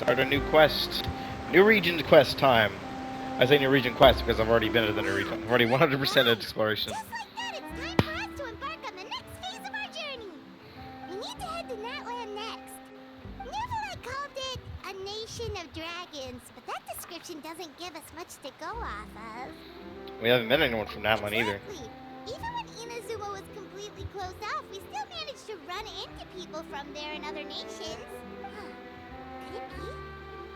Start a new quest. New region quest time. I say new region quest because I've already been to the new region. I've already 100% exploration. Just like that, it's time for us to embark on the next phase of our journey. We need to head to Natland next. Never called it a nation of dragons, but that description doesn't give us much to go off of. We haven't met anyone from Natlan either. Exactly. Even when Inazuma was completely closed off, we still managed to run into people from there and other nations. Could it be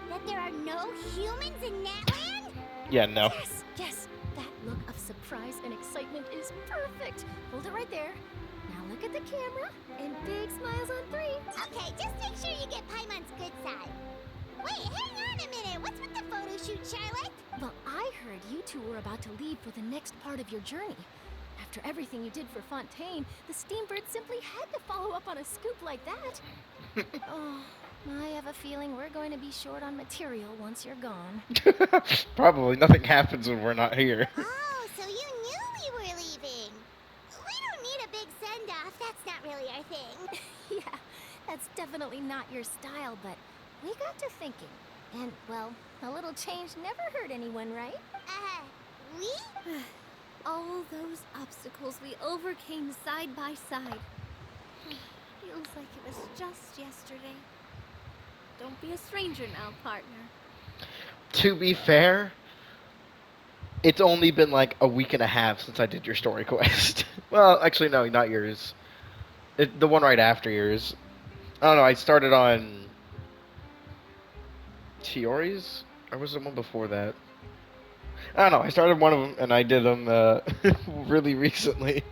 that there are no humans in Natland? Yeah, no. Yes. That look of surprise and excitement is perfect. Hold it right there. Now look at the camera and big smiles on 3. Okay, just make sure you get Paimon's good side. Wait, hang on a minute. What's with the photo shoot, Charlotte? Well, I heard you two were about to leave for the next part of your journey. After everything you did for Fontaine, the Steambird simply had to follow up on a scoop like that. Oh, I have a feeling we're going to be short on material once you're gone. Probably. Nothing happens when we're not here. Oh, so you knew we were leaving. We don't need a big send-off. That's not really our thing. Yeah, that's definitely not your style, but we got to thinking. And, well, a little change never hurt anyone, right? We? All those obstacles we overcame side by side. Feels like it was just yesterday. Don't be a stranger now, partner. To be fair, it's only been like a week and a half since I did your story quest. Well, actually, no, not yours. The one right after yours. I don't know, I started on Chiori's? Or was it one before that? I don't know, I started one of them, and I did them really recently.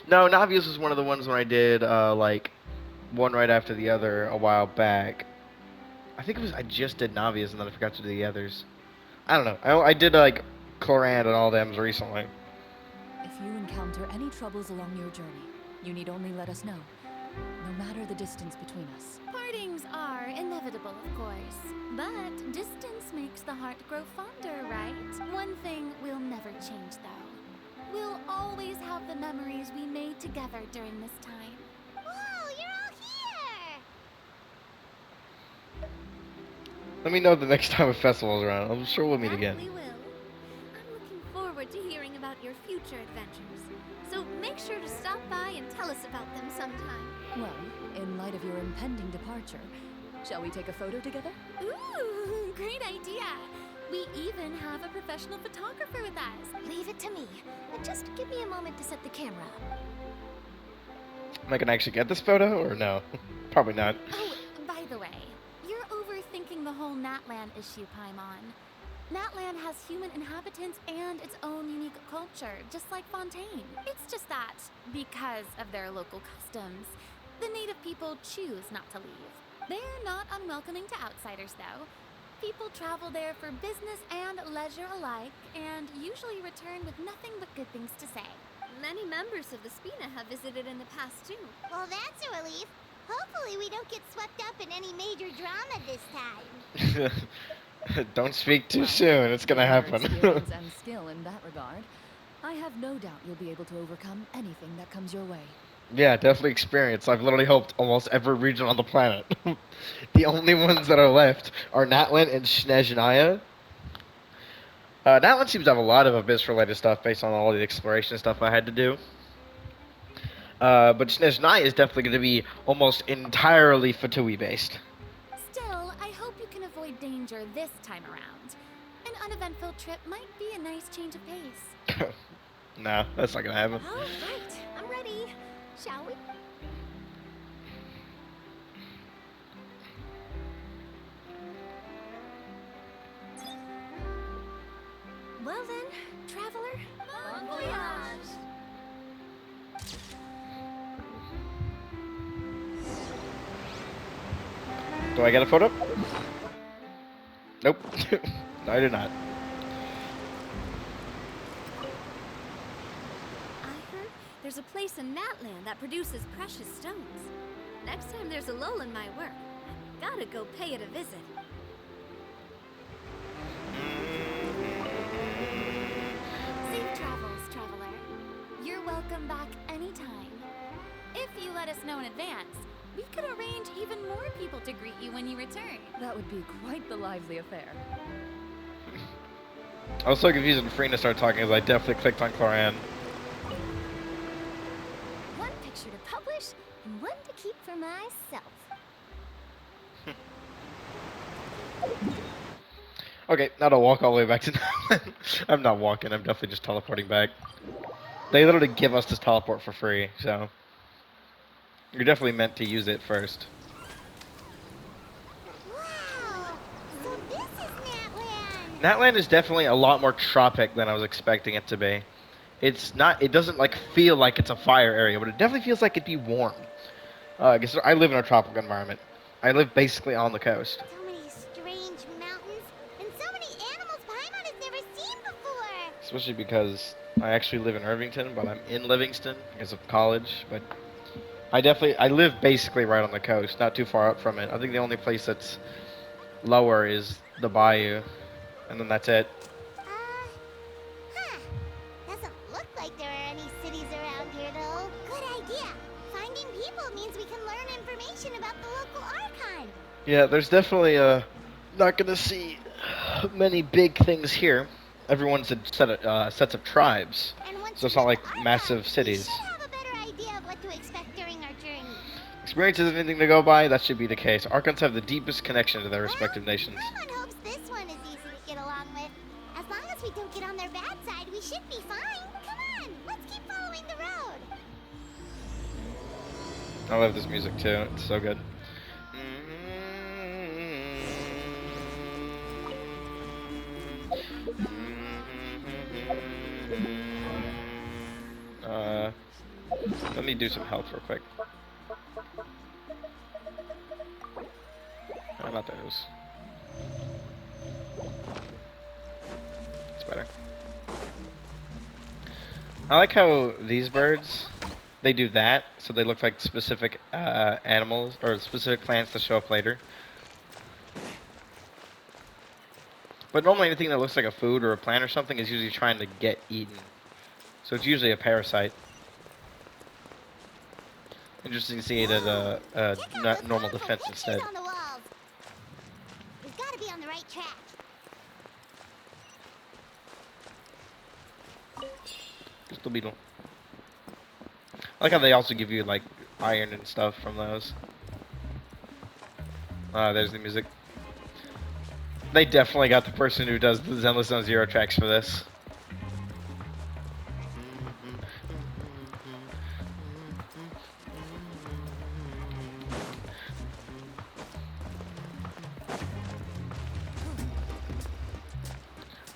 No, Navia's was one of the ones when I did, like, one right after the other a while back. I think it was, I just did Navia's, and then I forgot to do the others. I don't know, I did, like, Cloran and all them recently. If you encounter any troubles along your journey, you need only let us know, no matter the distance between us. Partings are inevitable, of course. But distance makes the heart grow fonder, right? One thing will never change, though. We'll always have the memories we made together during this time. Whoa, you're all here! Let me know the next time a festival's around. I'm sure we'll meet again. We will. I'm looking forward to hearing about your future adventures. So make sure to stop by and tell us about them sometime. Well, in light of your impending departure, shall we take a photo together? Ooh, great idea. We even have a professional photographer with us. Leave it to me. Just give me a moment to set the camera up. Am I gonna actually get this photo, or no? Probably not. Oh, by the way, you're overthinking the whole Natland issue, Paimon. Natland has human inhabitants and its own unique culture, just like Fontaine. It's just that, because of their local customs, the native people choose not to leave. They're not unwelcoming to outsiders, though. People travel there for business and leisure alike, and usually return with nothing but good things to say. Many members of the Spina have visited in the past, too. Well, that's a relief. Hopefully we don't get swept up in any major drama this time. Don't speak too soon. It's gonna happen. Experience and skill in that regard, I have no doubt you'll be able to overcome anything that comes your way. Yeah, definitely experience. I've literally helped almost every region on the planet. The only ones that are left are Natlan and Snezhnaya. Natlan seems to have a lot of Abyss-related stuff based on all the exploration stuff I had to do. But Snezhnaya is definitely going to be almost entirely Fatui-based. Still, I hope you can avoid danger this time around. An uneventful trip might be a nice change of pace. No, that's not going to happen. All right, I'm ready. Shall we? Well then, traveler, bon voyage! Do I get a photo? Nope. No, I did not. I heard there's a place in Natland that produces precious stones. Next time there's a lull in my work, I've gotta go pay it a visit. Safe travels, traveler. You're welcome back anytime. If you let us know in advance, We could arrange even more people to greet you when you return. That would be quite the lively affair. I was so confused when Frina started talking as I definitely clicked on Cloran. One picture to publish and one to keep for myself. Okay, now to walk all the way back to I'm not walking, I'm definitely just teleporting back. They literally give us this teleport for free, so you're definitely meant to use it first. Wow! So this is Natland! Natland is definitely a lot more tropic than I was expecting it to be. It's not, it doesn't like feel like it's a fire area, but it definitely feels like it'd be warm. I guess I live in a tropical environment. I live basically on the coast. So many strange mountains, and so many animals Paimon has never seen before! Especially because I actually live in Irvington, but I'm in Livingston because of college. But I live basically right on the coast, not too far up from it. I think the only place that's lower is the bayou, and then that's it. Huh. Doesn't look like there are any cities around here, though. Good idea. Finding people means we can learn information about the local archon. Yeah, there's definitely not gonna see many big things here. Everyone's a sets of tribes, And once so we it's not get like the archon, massive we cities. should have a better idea of what to expect during our journey. Experience isn't anything to go by. That should be the case. Archons have the deepest connection to their respective nations. Paimon hopes this one is easy to get along with. As long as we don't get on their bad side, we should be fine. Come on, let's keep following the road. I love this music too. It's so good. Let me do some health real quick. Oh, not those. It's better. I like how these birds, they do that, so they look like specific animals or specific plants to show up later. But normally anything that looks like a food or a plant or something is usually trying to get eaten. So it's usually a parasite. Interesting to see it as a Check out not those normal colorful defense pictures instead. on the walls. We've got to be on the right track. Crystal beetle. I like how they also give you like iron and stuff from those. Ah, there's the music. They definitely got the person who does the Zenless Zone Zero tracks for this.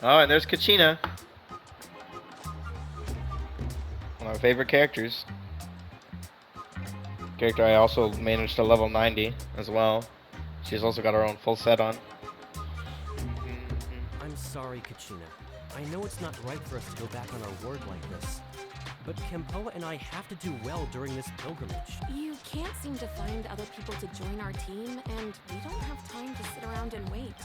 Oh, and there's Kachina. One of my favorite characters. Character I also managed to level 90 as well. She's also got her own full set on. I'm sorry, Kachina. I know it's not right for us to go back on our word like this, but Kempoa and I have to do well during this pilgrimage. You can't seem to find other people to join our team, and we don't have time to sit around and wait.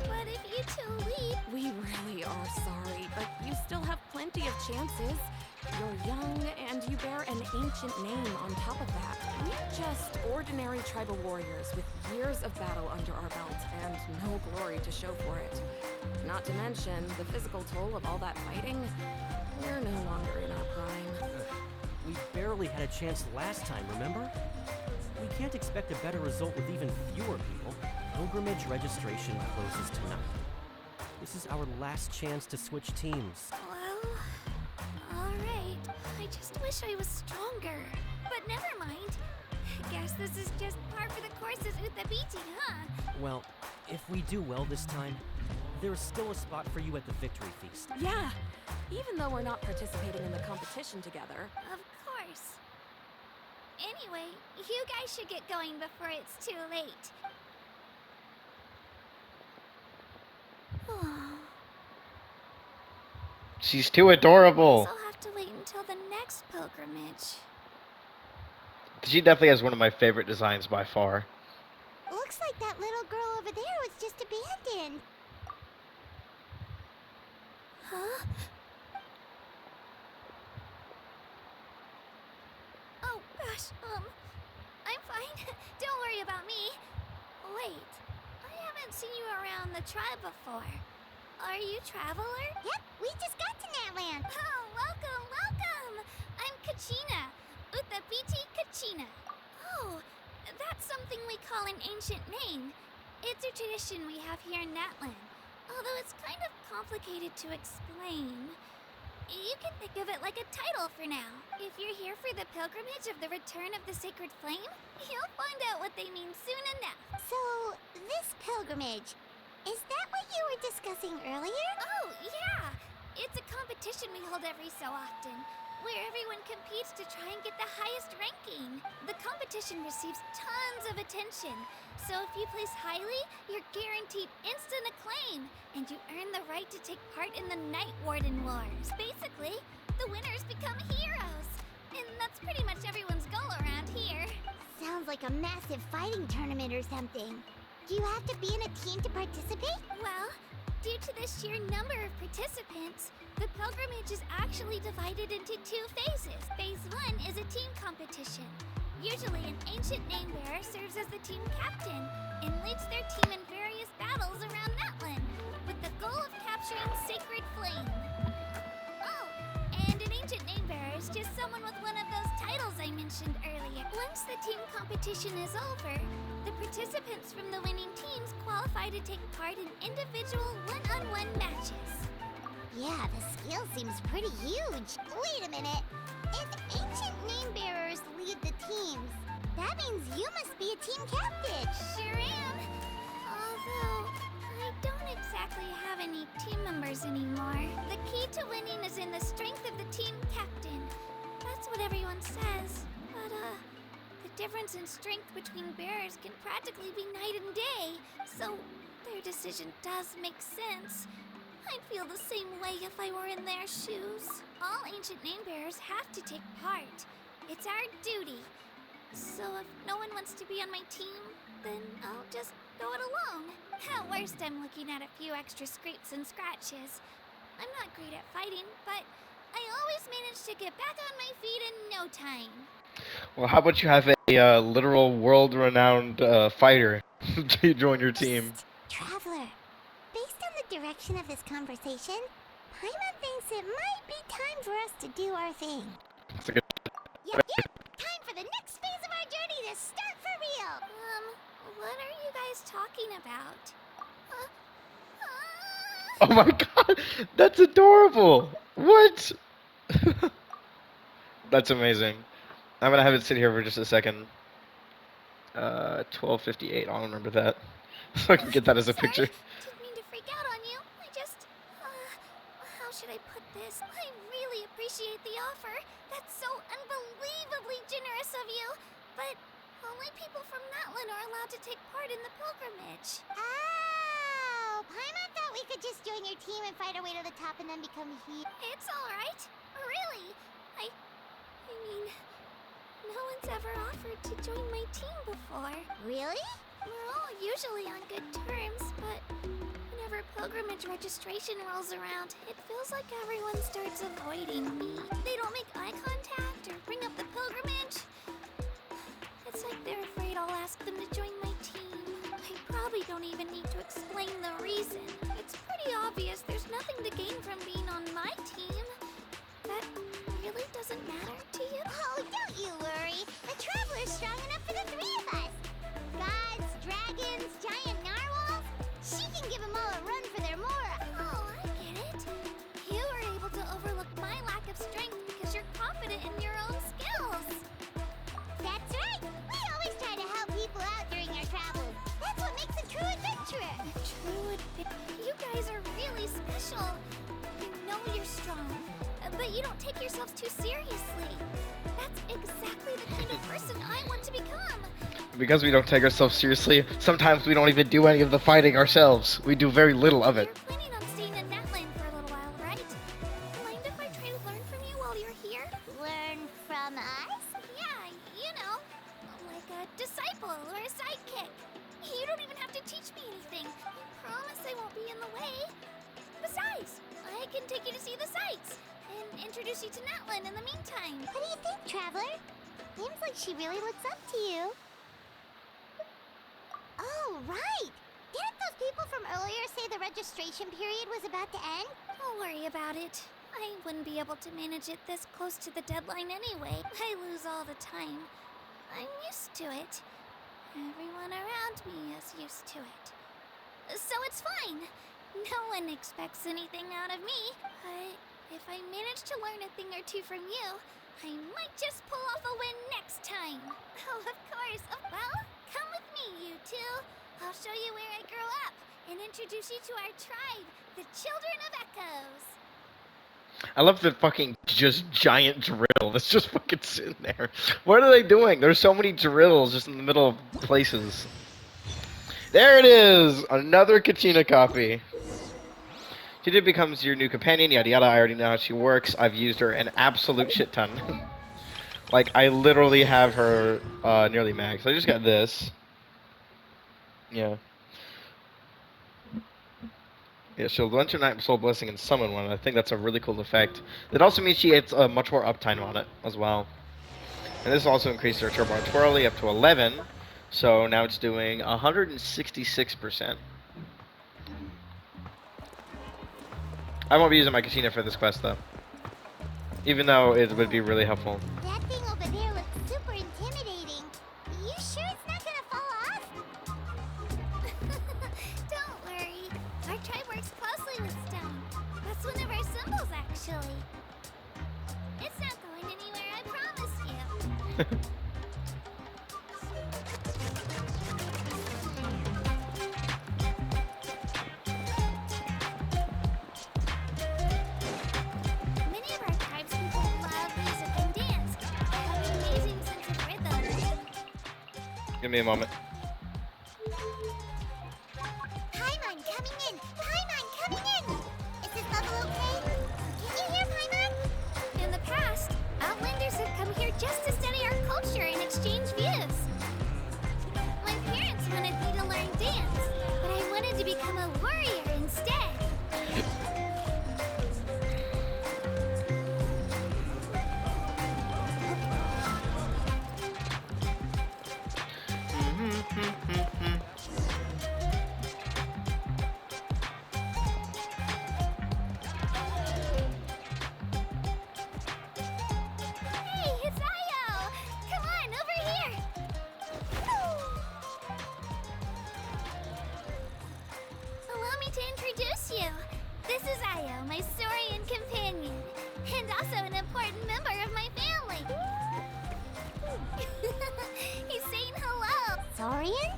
But if you two leave, We really are sorry, but you still have plenty of chances. You're young, and you bear an ancient name on top of that. We're just ordinary tribal warriors with years of battle under our belt and no glory to show for it. Not to mention the physical toll of all that fighting. We're no longer in our prime. We barely had a chance last time, remember? We can't expect a better result with even fewer people. Pilgrimage registration closes tonight. This is our last chance to switch teams. well, all right. I just wish I was stronger. But never mind. Guess this is just par for the courses with the beating, huh? Well, if we do well this time, there's still a spot for you at the victory feast. Yeah, even though we're not participating in the competition together. Of course. Anyway, you guys should get going before it's too late. She's too adorable. Guess I'll have to wait until the next pilgrimage. She definitely has one of my favorite designs by far. Looks like that little girl over there was just abandoned. Huh? Oh gosh, I'm fine. haven't seen you around the tribe before. Are you Traveler? Yep, we just got to Natland. Oh, welcome, welcome! I'm Kachina, Uthapiti Kachina. Oh, that's something we call an ancient name. It's a tradition we have here in Natland, although it's kind of complicated to explain. You can think of it like a title for now. If you're here for the pilgrimage of the return of the sacred flame, you'll find out what they mean soon enough. So, this pilgrimage, is that what you were discussing earlier? Oh, yeah! It's a competition we hold every so often, where everyone competes to try and get the highest ranking. The competition receives tons of attention, so if you place highly, you're guaranteed instant acclaim, and you earn the right to take part in the Night Warden Wars. Basically, the winners become heroes, and that's pretty much everyone's goal around here. Sounds like a massive fighting tournament or something. Do you have to be in a team to participate? Well, due to the sheer number of participants, the pilgrimage is actually divided into 2 phases. Phase 1 is a team competition. Usually, an ancient name-bearer serves as the team captain and leads their team in various battles around Natland, with the goal of capturing Sacred Flame. Oh, and an ancient name-bearer is just someone with one of those titles I mentioned earlier. Once the team competition is over, the participants from the winning teams qualify to take part in individual one-on-one matches. Yeah, the scale seems pretty huge. Wait a minute. If ancient name bearers lead the teams, that means you must be a team captain. Sure am. Although, I don't exactly have any team members anymore. The key to winning is in the strength of the team captain. That's what everyone says. But, the difference in strength between bearers can practically be night and day. So, their decision does make sense. I'd feel the same way if I were in their shoes. All ancient name bearers have to take part. It's our duty. So if no one wants to be on my team, then I'll just go it alone. At worst, I'm looking at a few extra scrapes and scratches. I'm not great at fighting, but I always manage to get back on my feet in no time. Well, how about you have a literal world-renowned fighter to join your team? Traveler, based on the direction of this conversation, Paimon thinks it might be time for us to do our thing. It's like a Yep, time for the next phase of our journey to start for real. What are you guys talking about? Oh my god, that's adorable! What? That's amazing. I'm gonna have it sit here for just a second. 12:58. I'll remember that, so I can get that as a Sorry, picture. didn't mean to freak out on you. I just, how should I put this? I really appreciate the offer. That's so unbelievably generous of you. But only people from Natland are allowed to take part in the pilgrimage. Oh, Paimon thought we could just join your team and fight our way to the top and then become heroes. It's all right. Really. I mean, no one's ever offered to join my team before. Really? We're all usually on good terms, but whenever pilgrimage registration rolls around, it feels like everyone starts avoiding me. They don't make eye contact or bring up the pilgrimage. It's like they're afraid I'll ask them to join my team. I probably don't even need to explain the reason. It's pretty obvious there's nothing to gain from being on my team. That really doesn't matter to you? Oh, don't you worry. The Traveler's strong enough for the 3 of us. Gods, dragons, giant narwhals. She can give them all a run for their mora. Oh, I get it. You were able to overlook my lack of strength because you're confident in your own skills. That's right. We always try to help people out during our travels. That's what makes a true adventurer. You guys are really special. You know you're strong, but you don't take yourselves too seriously. That's exactly the kind of person I want to become. Because we don't take ourselves seriously, sometimes we don't even do any of the fighting ourselves. We do very little of it. You're planning on staying in Natland for a little while, right? Mind if I try to learn from you while you're here? Learn from us? Yeah, you know, like a disciple or a sidekick. You don't even have to teach me anything. I promise I won't be in the way. Besides, I can take you to see the sights and introduce you to Natland in the meantime. What do you think, Traveler? Seems like she really looks up to you. Oh, right. Didn't those registration period was about to end? Don't worry about it. I wouldn't be able to manage it this close to the deadline anyway. I lose all the time. I'm used to it. Everyone around me is used to it. So it's fine. No one expects anything out of me. But if I manage to learn a thing or two from you, I might just pull off a win next time. Oh, of course. Well, come with me, you two. I'll show you where I grew up and introduce you to our tribe, the Children of Echoes. I love the fucking just giant drill that's just fucking sitting there. What are they doing? There's so many drills just in the middle of places. There it is! Another Kachina copy. She did becomes your new companion, yada yada. I already know how she works. I've used her an absolute shit ton. Like, I literally have her nearly max. I just got this. Yeah. Yeah, she'll launch your Night Soul Blessing and summon one. I think that's a really cool effect. It also means she gets much more uptime on it as well. And this also increases her Turbo Twirly up to 11. So now it's doing 166%. I won't be using my Kachina for this quest though. Even though it would be really helpful. That thing over there looks super intimidating. You sure it's not gonna fall off? Don't worry. Our tribe works closely with stone. That's one of our symbols, actually. It's not going anywhere, I promise you. Many of our tribespeople love music and dance. They have an amazing sense of rhythm. Give me a moment. Paimon coming in! Paimon coming in! Is this level okay? Can you hear Paimon? In the past, Outlanders have come here just to study our culture and exchange views. My parents wanted me to learn dance, but I wanted to become a warrior instead. Hey, it's Io! Come on, over here! Allow me to introduce you. This is Io, my Saurian companion, and also an important member of my family. He's saying hello. Saurian?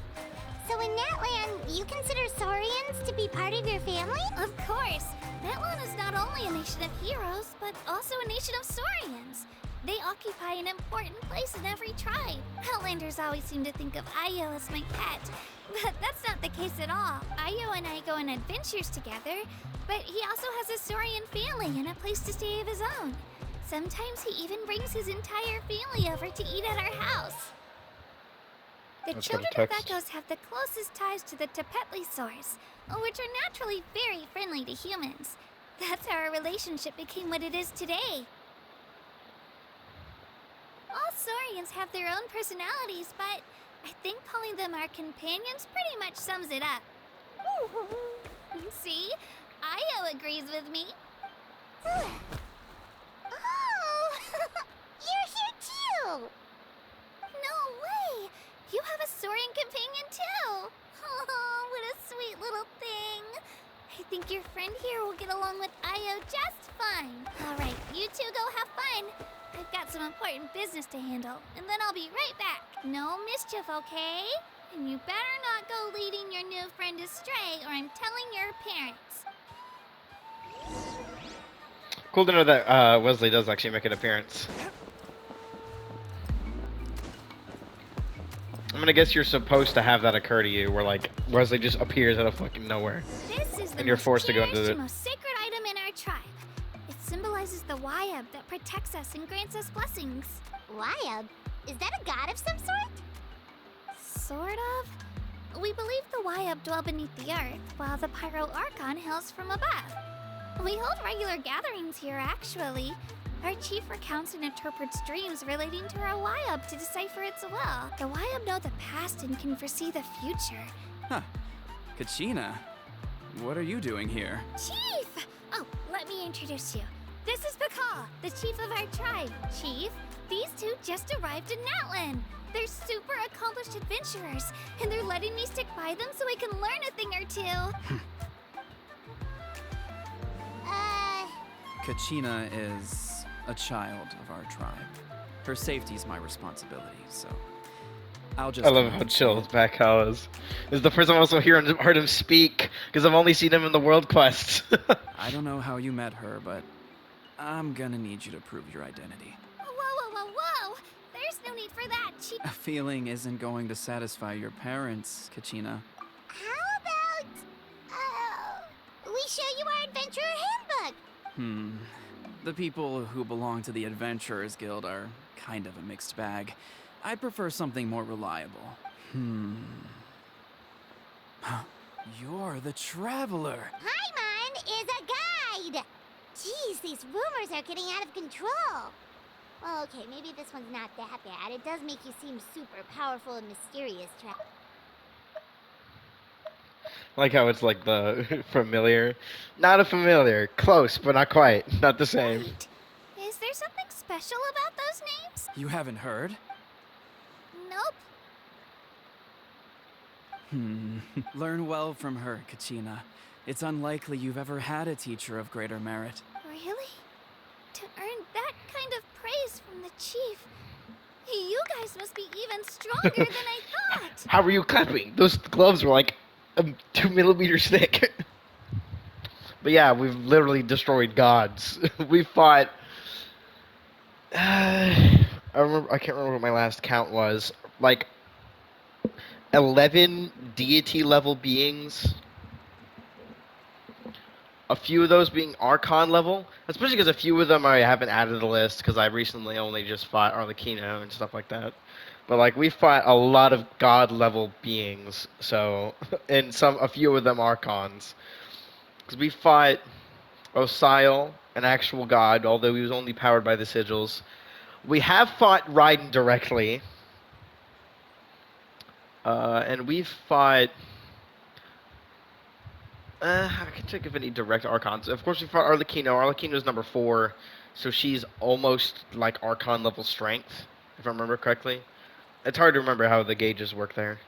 So in Natland, you consider Saurians to be part of your family? Of course, Natlan is not only a nation of heroes, but also a nation of Saurians. They occupy an important place in every tribe. Outlanders always seem to think of Io as my pet, but that's not the case at all. Io and I go on adventures together, but he also has a Saurian family and a place to stay of his own. Sometimes he even brings his entire family over to eat at our house. The That's got a Children of text. Echoes have the closest ties to the Tepetlisaurs, which are naturally very friendly to humans. That's how our relationship became what it is today. All Saurians have their own personalities, but I think calling them our companions pretty much sums it up. See? Io agrees with me. Oh! You're here too! No way! You have a Saurian companion too! Oh, what a sweet little thing! I think your friend here will get along with Io just fine. Alright, you two go have fun. I've got some important business to handle, and then I'll be right back. No mischief, okay? And you better not go leading your new friend astray, or I'm telling your parents. Cool to know that Wesley does actually make an appearance. I'm gonna guess you're supposed to have that occur to you, where like Wesley just appears out of fucking nowhere. This is the And you're most forced to go into cherished it. and most sacred item in our tribe. It symbolizes the Wayab that protects us and grants us blessings. Wayab? Is that a god of some sort? Sort of. We believe the Wayab dwell beneath the earth, while the Pyro Archon hails from above. We hold regular gatherings here, actually. Our chief recounts and interprets dreams relating to our Wayab to decipher its will. The Wayab know the past and can foresee the future. Huh. Kachina. what are you doing here? Chief! Oh, let me introduce you. This is Pakal, the chief of our tribe. Chief, these two just arrived in Natlan. They're super accomplished adventurers, and they're letting me stick by them so I can learn a thing or two. Kachina is a child of our tribe. Her safety's my responsibility, so I'll just. I love how chill Backhow is. This is the first time I also heard him speak, because I've only seen him in the world quests. I don't know how you met her, but I'm gonna need you to prove your identity. Whoa! There's no need for that, Chief. A feeling isn't going to satisfy your parents, Kachina. How about, we show you our adventurer handbook? The people who belong to the Adventurers Guild are kind of a mixed bag. I'd prefer something more reliable. You're the Traveler. Paimon is a guide! Jeez, these rumors are getting out of control. Well, okay, maybe this one's not that bad. It does make you seem super powerful and mysterious, Like how it's like the familiar. Not a familiar. Close, but not quite. Not the same. Wait, is there something special about those names? You haven't heard? Nope. Learn well from her, Kachina. It's unlikely you've ever had a teacher of greater merit. Really? To earn that kind of praise from the chief, you guys must be even stronger than I thought. How were you clapping? Those gloves were like 2 millimeters thick. But yeah, we've literally destroyed gods. We fought. I can't remember what my last count was. Like 11 deity level beings. A few of those being Archon level, especially because a few of them I haven't added to the list because I recently only just fought Arlecchino and stuff like that. But like we fought a lot of God level beings, so and a few of them Archons. Because we fought Osial, an actual god, although he was only powered by the sigils. We have fought Raiden directly, and we've fought. I can think of any direct Archons. Of course, we fought Arlecchino. Arlecchino's number 4, so she's almost like Archon level strength, if I remember correctly. It's hard to remember how the gauges work there.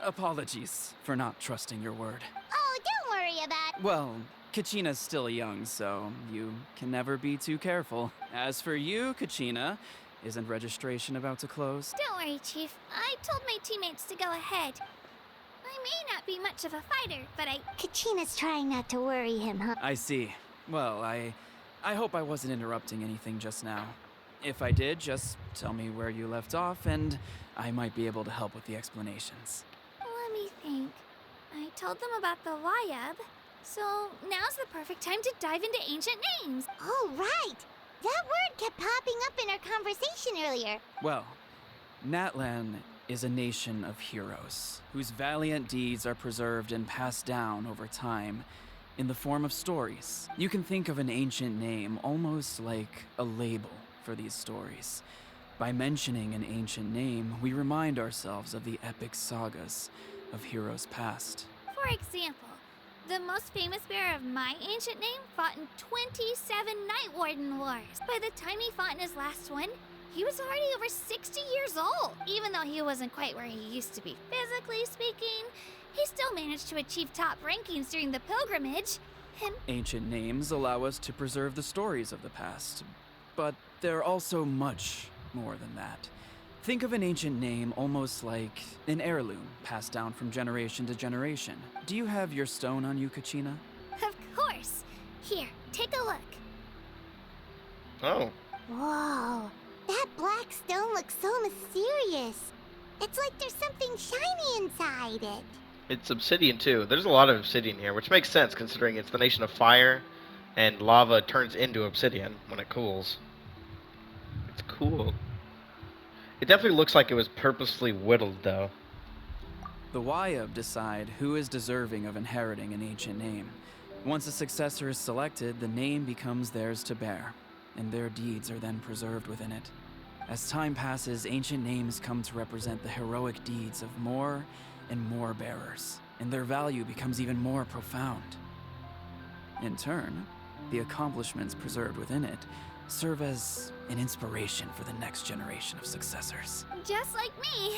Apologies for not trusting your word. Oh, don't worry about it. Well, Kachina's still young, so you can never be too careful. As for you, Kachina, isn't registration about to close? Don't worry, Chief. I told my teammates to go ahead. I may not be much of a fighter, but Kachina's trying not to worry him, huh? I see. Well, I hope I wasn't interrupting anything just now. If I did, just tell me where you left off, and I might be able to help with the explanations. let me think. I told them about the Wayab, so now's the perfect time to dive into ancient names. Oh, right! That word kept popping up in our conversation earlier. Well, Natlan is a nation of heroes, whose valiant deeds are preserved and passed down over time in the form of stories. You can think of an ancient name almost like a label for these stories. By mentioning an ancient name, we remind ourselves of the epic sagas of heroes past. For example, the most famous bearer of my ancient name fought in 27 Night Warden Wars. By the time he fought in his last one, he was already over 60 years old. Even though he wasn't quite where he used to be physically speaking, he still managed to achieve top rankings during the pilgrimage. And Ancient names allow us to preserve the stories of the past, but they're also much more than that. Think of an ancient name almost like an heirloom passed down from generation to generation. Do you have your stone on you, Kachina? of course, here, take a look. Oh. Whoa, that black stone looks so mysterious. It's like there's something shiny inside it. It's obsidian too. There's a lot of obsidian here, which makes sense considering it's the nation of fire, and lava turns into obsidian when it cools. It's cool. It definitely looks like it was purposely whittled, though. The Wayab decide who is deserving of inheriting an ancient name. Once a successor is selected, the name becomes theirs to bear, and their deeds are then preserved within it. As time passes, ancient names come to represent the heroic deeds of more and more bearers. and their value becomes even more profound. In turn, the accomplishments preserved within it serve as an inspiration for the next generation of successors. Just like me.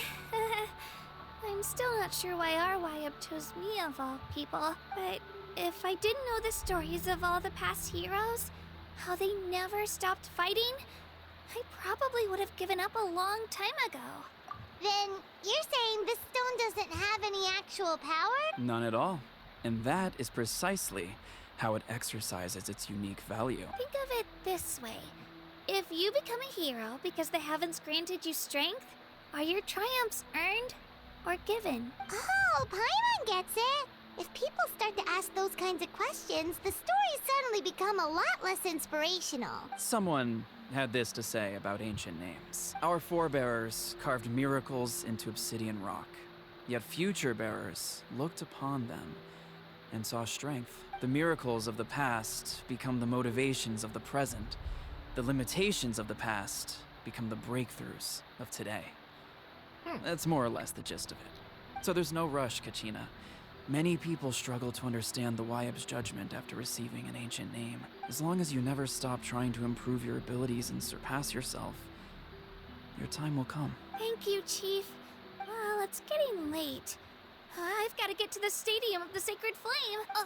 I'm still not sure why our YUB chose me of all people, but if I didn't know the stories of all the past heroes, how they never stopped fighting, I probably would have given up a long time ago. Then you're saying this stone doesn't have any actual power? None at all. And that is precisely how it exercises its unique value. Think of it this way. If you become a hero because the heavens granted you strength, are your triumphs earned or given? Oh, Paimon gets it. If people start to ask those kinds of questions, the stories suddenly become a lot less inspirational. Someone had this to say about ancient names. Our forebears carved miracles into obsidian rock, yet future bearers looked upon them and saw strength. The miracles of the past become the motivations of the present. The limitations of the past become the breakthroughs of today. That's more or less the gist of it. So there's no rush, Kachina. Many people struggle to understand the YUB's judgment after receiving an ancient name. As long as you never stop trying to improve your abilities and surpass yourself, your time will come. Thank you, Chief. Well, it's getting late. I've got to get to the Stadium of the Sacred Flame. Oh,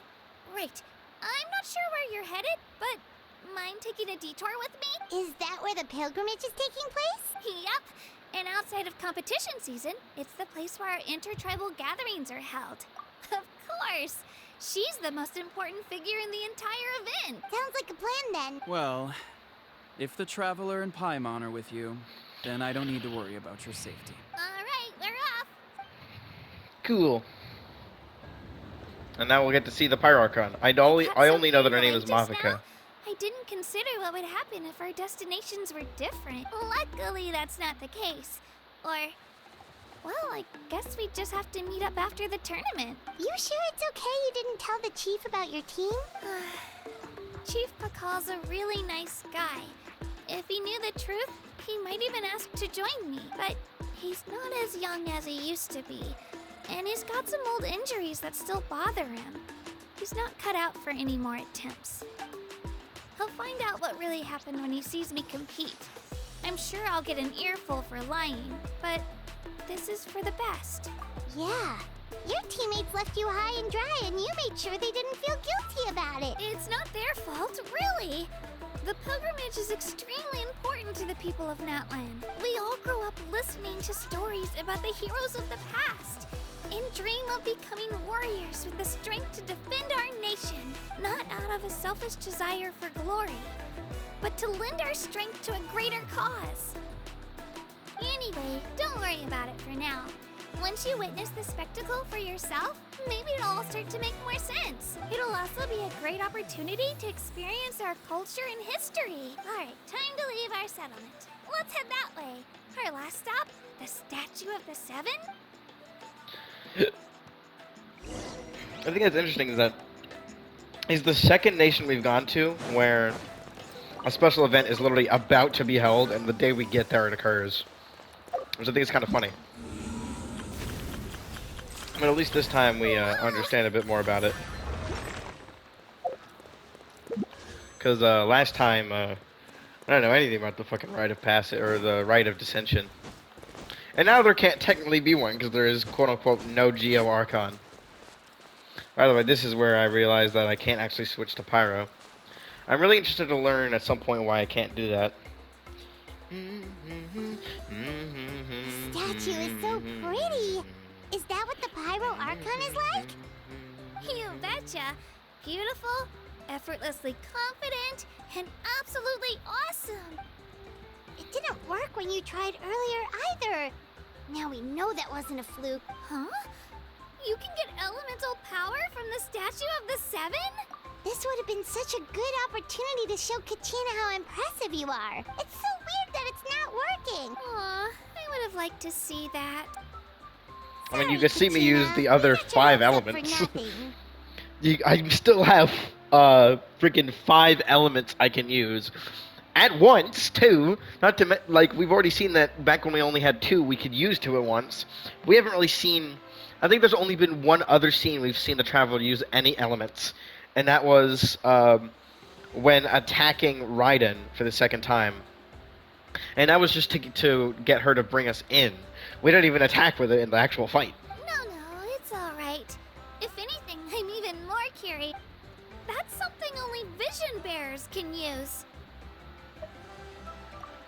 right. I'm not sure where you're headed, but mind taking a detour with me? Is that where the pilgrimage is taking place? Yep. And outside of competition season, it's the place where our intertribal gatherings are held. Of course. She's the most important figure in the entire event. Sounds like a plan then. Well, if the Traveler and Paimon are with you, then I don't need to worry about your safety. All right, we're off. Cool. And now we'll get to see the Pyrarchon. I only know that her name is Mavika. I didn't consider what would happen if our destinations were different. Luckily, that's not the case. Or, well, I guess we just have to meet up after the tournament. You sure it's okay you didn't tell the chief about your team? Chief Pakal's a really nice guy. If he knew the truth, he might even ask to join me. But he's not as young as he used to be. And he's got some old injuries that still bother him. He's not cut out for any more attempts. He'll find out what really happened when he sees me compete. I'm sure I'll get an earful for lying, but this is for the best. Yeah. Your teammates left you high and dry and you made sure they didn't feel guilty about it. It's not their fault, really. The pilgrimage is extremely important to the people of Natland. We all grow up listening to stories about the heroes of the past and dream of becoming warriors with the strength to defend our nation, not out of a selfish desire for glory, but to lend our strength to a greater cause. Anyway, don't worry about it for now. Once you witness the spectacle for yourself, maybe it'll all start to make more sense. It'll also be a great opportunity to experience our culture and history. Alright, time to leave our settlement. Let's head that way. Our last stop, the Statue of the Seven? I think that's interesting is that is the second nation we've gone to where a special event is literally about to be held and the day we get there it occurs. Which I think is kind of funny. I mean, at least this time we understand a bit more about it. Because last time, I don't know anything about the fucking rite of passage or the rite of dissension. And now there can't technically be one because there is quote-unquote no Geo Archon. By the way, this is where I realized that I can't actually switch to Pyro. I'm really interested to learn at some point why I can't do that. Statue is so pretty. Is that what the Pyro Archon is like? You betcha. Beautiful, effortlessly confident, and absolutely awesome. It didn't work when you tried earlier either. Now we know that wasn't a fluke. Huh? You can get elemental power from the Statue of the Seven? This would have been such a good opportunity to show Kachina how impressive you are. It's so weird that it's not working. Aw, I would have liked to see that. I mean, you Sorry, can see me use Kachina. the We other got your 5 hopes up for elements. nothing. I still have freaking 5 elements I can use at once too. Not to like we've already seen that back when we only had 2, we could use 2 at once. We haven't really seen I think there's only been one other scene we've seen the Traveler use any elements, and that was when attacking Raiden for the second time. And that was just to get her to bring us in. We didn't even attack with it in the actual fight. No, it's alright. If anything, I'm even more curious. That's something only vision bearers can use.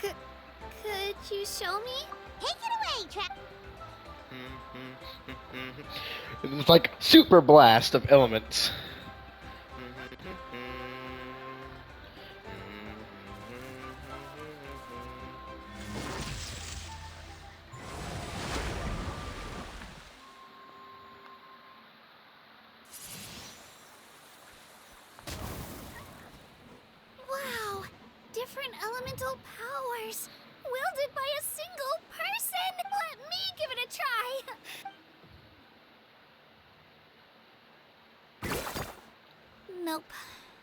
Could you show me? Take it away, Trap. It's like super blast of elements. Wow! Different elemental powers! Wielded by a single person! Let me give it a try! Nope.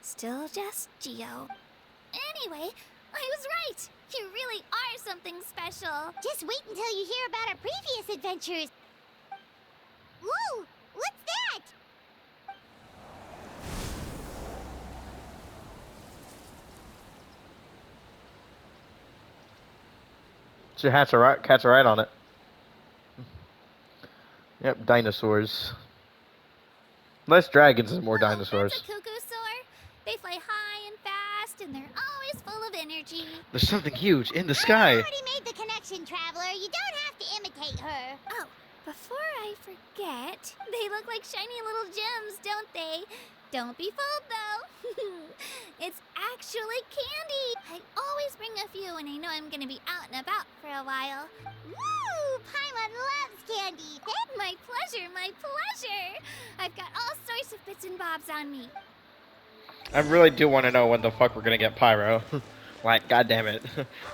Still just Geo. Anyway, I was right! You really are something special! Just wait until you hear about our previous adventures. Whoa! What's that? So cats are right on it. Yep, dinosaurs. Less dragons and more dinosaurs. That's a cuckoosaur. They fly high and fast, and they're always full of energy. There's something huge in the I sky. already made the connection, Traveler. You don't have to imitate her. Oh, before I forget, they look like shiny little gems, don't they? Don't be fooled, though. It's actually candy. I always bring a few when I know I'm gonna be out and about for a while. Woo! Paimon loves candy. My pleasure, my pleasure. I've got all sorts of bits and bobs on me. I really do want to know when the fuck we're gonna get Pyro. Like, goddamn it.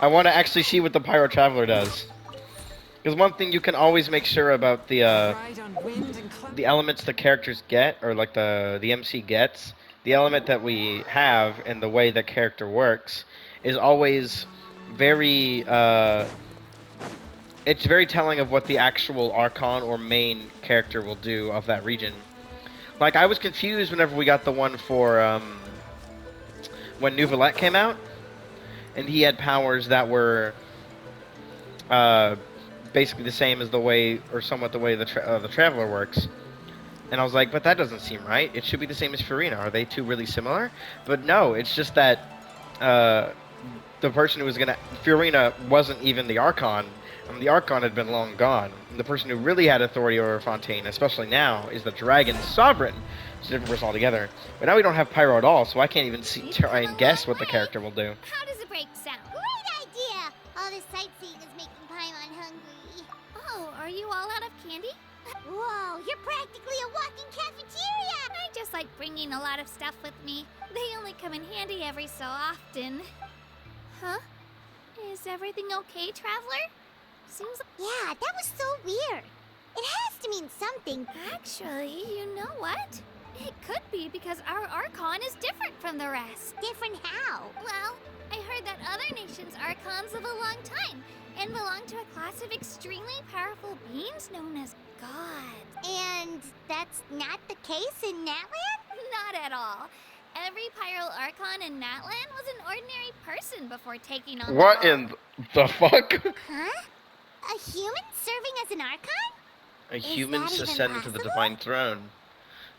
I want to actually see what the Pyro Traveler does. Because one thing you can always make sure about the elements the characters get, or like the MC gets, the element that we have and the way the character works, is always very, it's very telling of what the actual Archon or main character will do of that region. Like, I was confused whenever we got the one for, when Neuvillette came out, and he had powers that were, basically the same as the way, or somewhat the way the Traveler works. And I was like, but that doesn't seem right. It should be the same as Furina. Are they two really similar? But no, it's just that the person who was gonna... Furina wasn't even the Archon. The Archon had been long gone. And the person who really had authority over Fontaine, especially now, is the Dragon Sovereign. It's a different person altogether. But now we don't have Pyro at all, so I can't even try and guess what the character will do. How does a break sound? Great idea! All this sightseeing is making Paimon hungry. Oh, are you all out of candy? Whoa, you're practically a walking cafeteria! I just like bringing a lot of stuff with me. They only come in handy every so often. Huh? Is everything okay, Traveler? Seems like... Yeah, that was so weird. It has to mean something. Actually, you know what? It could be because our Archon is different from the rest. Different how? Well, I heard that other nations' Archons live a long time and belong to a class of extremely powerful beings known as gods. And that's not the case in Natland? Not at all. Every Pyro Archon in Natland was an ordinary person before taking on What the in the fuck? Huh? A human serving as an Archon? A Is human that even ascending to the possible? Divine Throne.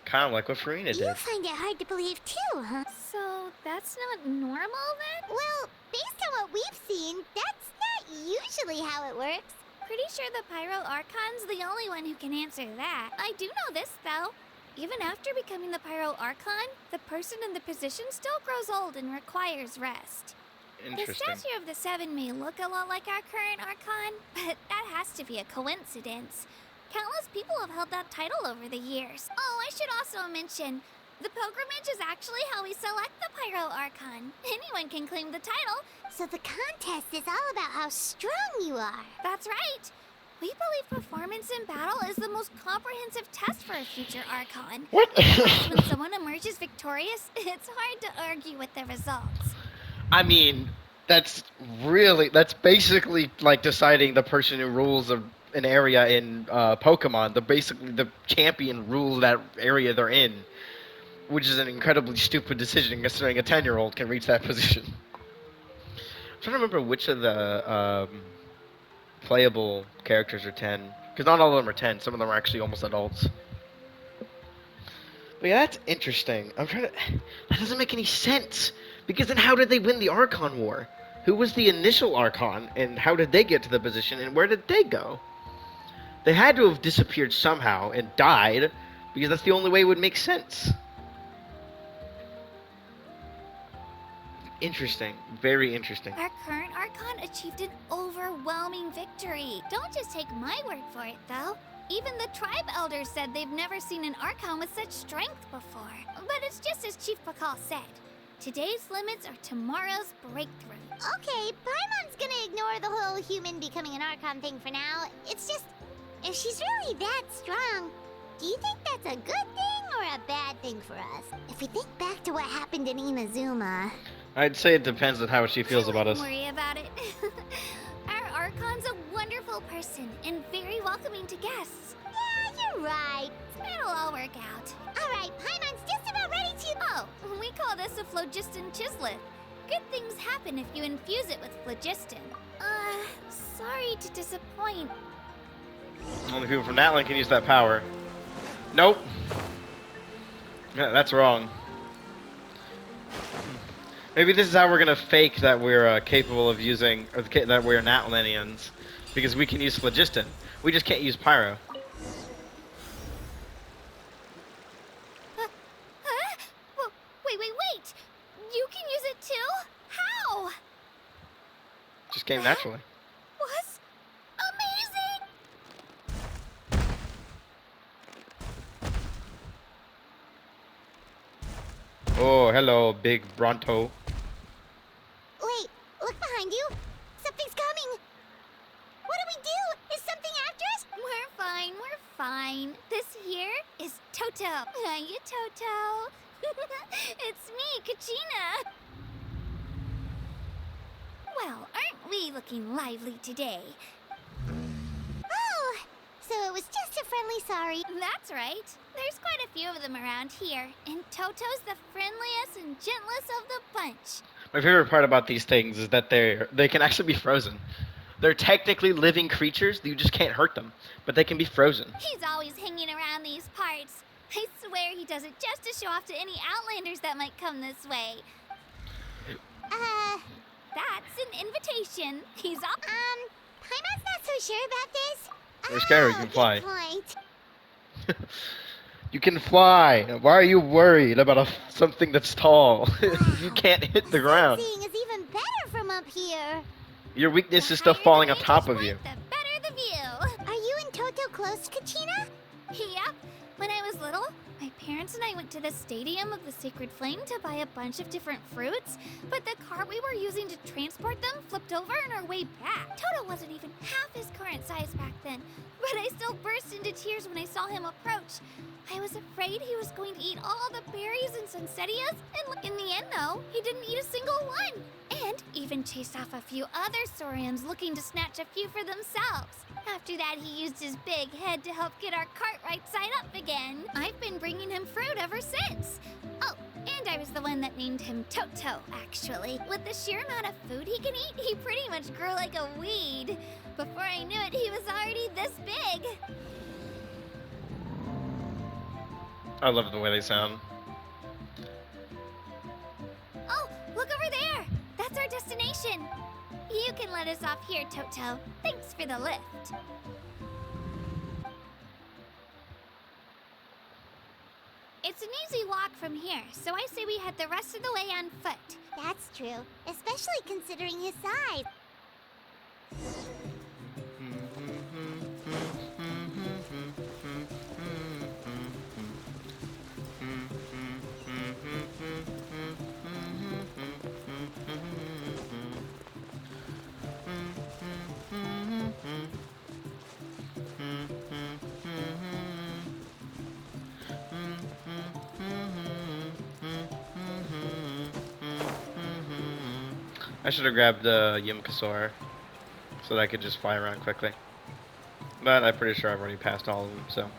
Kind of like what Furina You did. find it hard to believe too, huh? So that's not normal then? Well, based on what we've seen, that's not usually how it works. Pretty sure the Pyro Archon's the only one who can answer that. I do know this though. Even after becoming the Pyro Archon, the person in the position still grows old and requires rest. The Interesting. statue of the Seven may look a lot like our current Archon, but that has to be a coincidence. Countless people have held that title over the years. Oh, I should also mention, the pilgrimage is actually how we select the Pyro Archon. Anyone can claim the title. So the contest is all about how strong you are. That's right. We believe performance in battle is the most comprehensive test for a future Archon. What? When someone emerges victorious, it's hard to argue with the results. I mean, that's basically like deciding the person who rules an area in Pokemon, the champion rules that area they're in, which is an incredibly stupid decision considering a 10-year-old can reach that position. I'm trying to remember which of the playable characters are 10, because not all of them are 10. Some of them are actually almost adults. But yeah, that's interesting. I'm trying to. That doesn't make any sense. Because then how did they win the Archon War? Who was the initial Archon, and how did they get to the position, and where did they go? They had to have disappeared somehow and died, because that's the only way it would make sense. Interesting. Very interesting. Our current Archon achieved an overwhelming victory. Don't just take my word for it, though. Even the tribe elders said they've never seen an Archon with such strength before. But it's just as Chief Pakal said. Today's limits are tomorrow's breakthrough. Okay, Paimon's gonna ignore the whole human becoming an Archon thing for now. It's just, if she's really that strong, do you think that's a good thing or a bad thing for us? If we think back to what happened in Inazuma... I'd say it depends on how she feels about us. Don't worry about it. Our Archon's a wonderful person and very welcoming to guests. Yeah, you're right. It'll all work out. Alright, Paimon's just about ready to... Oh, we call this a phlogiston chisleth. Good things happen if you infuse it with phlogiston. Sorry to disappoint. Only people from Natlan can use that power. Nope. Yeah, that's wrong. Maybe this is how we're gonna fake that we're capable of using, or that we're Natlanians, because we can use phlogiston. We just can't use pyro. Wait! You can use it too? How? Just came naturally. Was amazing! Oh, hello, big Bronto. Wait, look behind you. Something's coming. What do we do? Is something after us? We're fine. This here is Toto. Hiya, Toto. It's me, Kachina. Well, aren't we looking lively today? Oh, so it was just a friendly sorry. That's right. There's quite a few of them around here, and Toto's the friendliest and gentlest of the bunch. My favorite part about these things is that they can actually be frozen. They're technically living creatures, you just can't hurt them, but they can be frozen. He's always hanging around these parts. I swear he does it just to show off to any Outlanders that might come this way. That's an invitation. He's up. Paimon's not so sure about this. We're scared we can fly. Good point. You can fly. Why are you worried about something that's tall? You can't hit the ground. Seeing is even better from up here. Your weakness The is stuff higher falling the on top of vantage you. point, the better the view. Are you and Toto close, Kachina? Yep. When I was little, my parents and I went to the Stadium of the Sacred Flame to buy a bunch of different fruits, but the cart we were using to transport them flipped over on our way back. Toto wasn't even half his current size back then, but I still burst into tears when I saw him approach. I was afraid he was going to eat all the berries and sunsettias, and in the end, though, he didn't eat a single one. And even chased off a few other saurians looking to snatch a few for themselves. After that, he used his big head to help get our cart right side up again. I've been bringing him fruit ever since. Oh, and I was the one that named him Toto, actually. With the sheer amount of food he can eat, he pretty much grew like a weed. Before I knew it, he was already this big. I love the way they sound. Oh, look over there! That's our destination! You can let us off here, Toto. Thanks for the lift. It's an easy walk from here, so I say we head the rest of the way on foot. That's true, especially considering his size. I should have grabbed Yimkasaur so that I could just fly around quickly. But I'm pretty sure I've already passed all of them, so.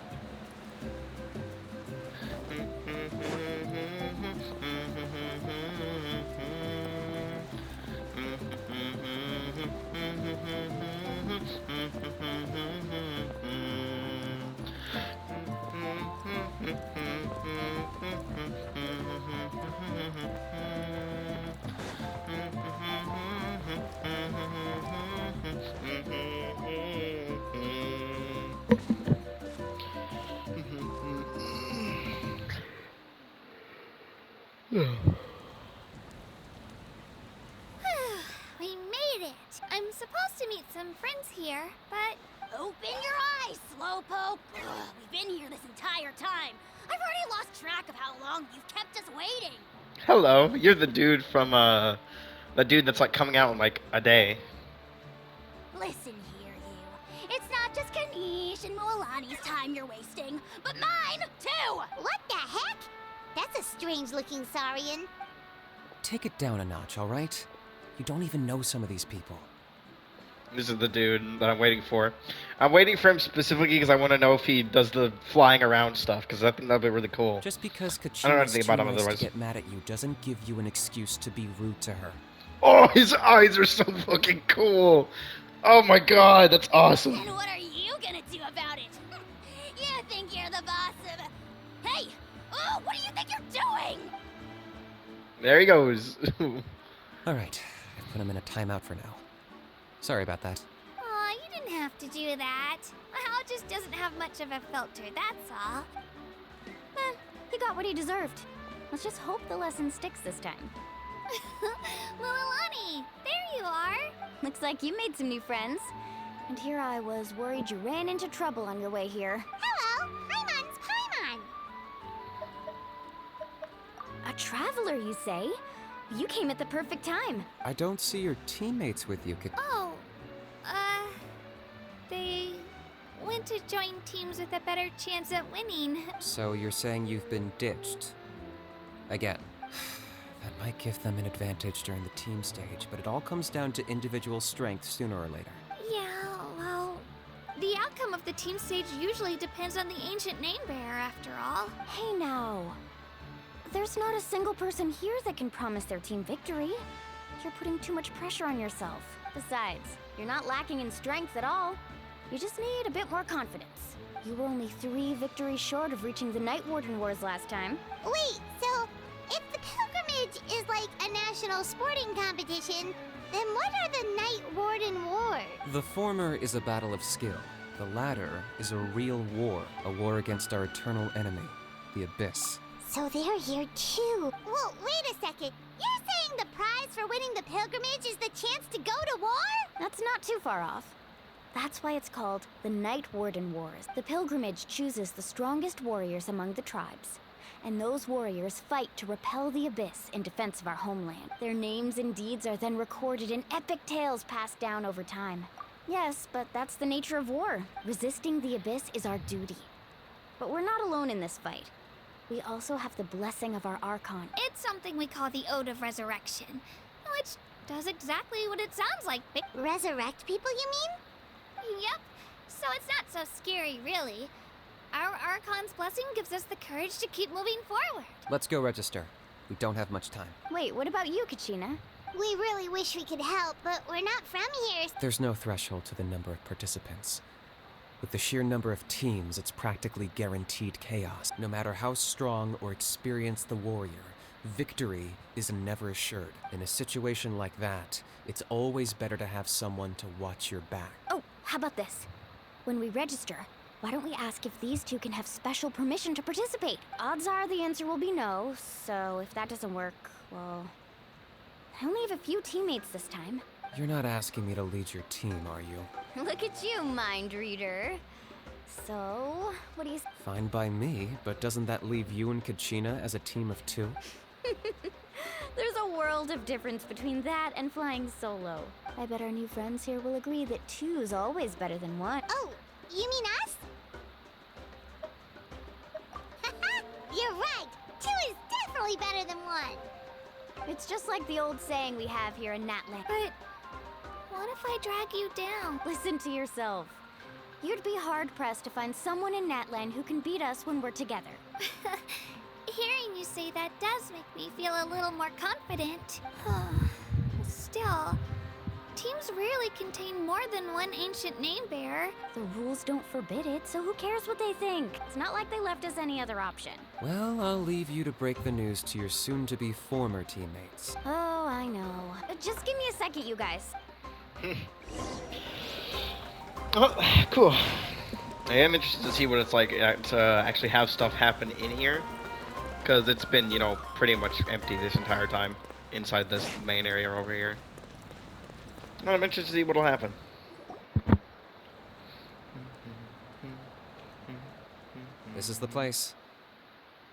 We made it! I'm supposed to meet some friends here, but Open your eyes, Slowpoke! Ugh, we've been here this entire time. I've already lost track of how long you've kept us waiting. Hello, you're the dude from the dude that's like coming out in like a day. Listen here, you. It's not just Kanish and Moalani's time you're wasting, but mine, too! What the heck? That's a strange-looking Saurian. Take it down a notch, all right? You don't even know some of these people. This is the dude that I'm waiting for. I'm waiting for him specifically because I want to know if he does the flying around stuff, because I think that'd be really cool. Just because I don't know Kachina's anything too about him nice to otherwise. get mad at you doesn't give you an excuse to be rude to her. Oh, his eyes are so fucking cool. Oh my god, that's awesome. And what are you gonna do about it? You think you're the boss of... Hey! Oh, what do you think you're doing? There he goes. All right, I've put him in a timeout for now. Sorry about that. aw, you didn't have to do that. Hal just doesn't have much of a filter, that's all. He got what he deserved. Let's just hope the lesson sticks this time. Lilani, there you are. Looks like you made some new friends. And here I was worried you ran into trouble on your way here. Hello! Paimon's Paimon! A traveler, you say? You came at the perfect time. I don't see your teammates with you, Oh, they went to join teams with a better chance at winning. So you're saying you've been ditched? Again. That might give them an advantage during the team stage, but it all comes down to individual strength sooner or later. Yeah, well, the outcome of the team stage usually depends on the ancient name bearer, after all. Hey now. There's not a single person here that can promise their team victory. You're putting too much pressure on yourself. Besides, you're not lacking in strength at all. You just need a bit more confidence. You were only 3 victories short of reaching the Night Warden Wars last time. Wait, so if the pilgrimage is like a national sporting competition, then what are the Night Warden Wars? The former is a battle of skill. The latter is a real war, a war against our eternal enemy, the Abyss. So they're here too. Well, wait a second. You're saying the prize for winning the pilgrimage is the chance to go to war? That's not too far off. That's why it's called the Night Warden Wars. The pilgrimage chooses the strongest warriors among the tribes. And those warriors fight to repel the Abyss in defense of our homeland. Their names and deeds are then recorded in epic tales passed down over time. Yes, but that's the nature of war. Resisting the Abyss is our duty. But we're not alone in this fight. We also have the blessing of our Archon. It's something we call the Ode of Resurrection, which does exactly what it sounds like. Resurrect people, you mean? Yep, so it's not so scary, really. Our Archon's blessing gives us the courage to keep moving forward. Let's go register. We don't have much time. Wait, what about you, Kachina? We really wish we could help, but we're not from here. There's no threshold to the number of participants. With the sheer number of teams, it's practically guaranteed chaos. No matter how strong or experienced the warrior, victory is never assured. In a situation like that, it's always better to have someone to watch your back. Oh, how about this? When we register, why don't we ask if these two can have special permission to participate? Odds are the answer will be no, so if that doesn't work, well... I only have a few teammates this time. You're not asking me to lead your team, are you? Look at you, mind reader. So, what do you... Fine by me, but doesn't that leave you and Kachina as a team of 2? There's a world of difference between that and flying solo. I bet our new friends here will agree that 2's always better than 1. Oh, you mean us? You're right. 2 is definitely better than 1. It's just like the old saying we have here in Natland. But what if I drag you down? Listen to yourself. You'd be hard-pressed to find someone in Natland who can beat us when we're together. Hearing you say that does make me feel a little more confident. Still, teams rarely contain more than one ancient name bearer. The rules don't forbid it, so who cares what they think? It's not like they left us any other option. Well, I'll leave you to break the news to your soon-to-be former teammates. Oh, I know. Just give me a second, you guys. Oh, cool. I am interested to see what it's like to actually have stuff happen in here. Because it's been, you know, pretty much empty this entire time inside this main area over here. I'm interested to see what'll happen. This is the place.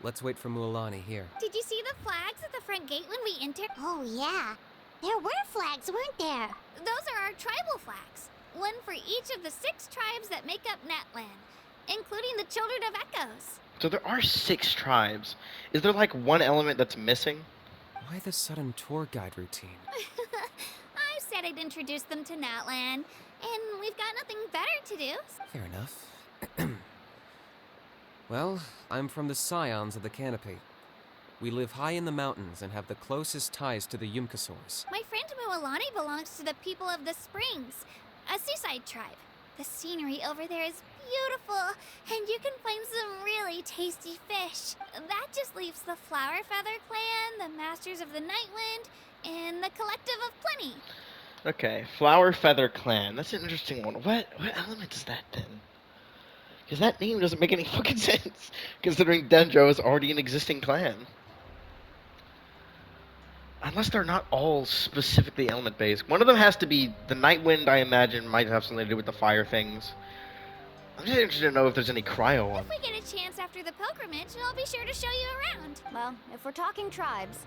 Let's wait for Mualani here. Did you see the flags at the front gate when we entered? Oh, yeah. There were flags, weren't there? Those are our tribal flags. One for each of the 6 tribes that make up Natland, including the Children of Echoes. So there are 6 tribes. Is there like one element that's missing? Why the sudden tour guide routine? I said I'd introduce them to Natland, and we've got nothing better to do. Fair enough. Well, I'm from the Scions of the Canopy. We live high in the mountains and have the closest ties to the Yumkasaurs. My friend Mualani belongs to the people of the Springs, a seaside tribe. The scenery over there is beautiful, and you can find some really tasty fish. That just leaves the Flower Feather Clan, the Masters of the Nightwind, and the Collective of Plenty. Okay, Flower Feather Clan. That's an interesting one. What element is that then? Because that name doesn't make any fucking sense, considering Dendro is already an existing clan. Unless they're not all specifically element-based. One of them has to be the Nightwind, I imagine, might have something to do with the fire things. I'm just interested to know if there's any cryo ones. If we get a chance after the pilgrimage, I'll be sure to show you around. Well, if we're talking tribes,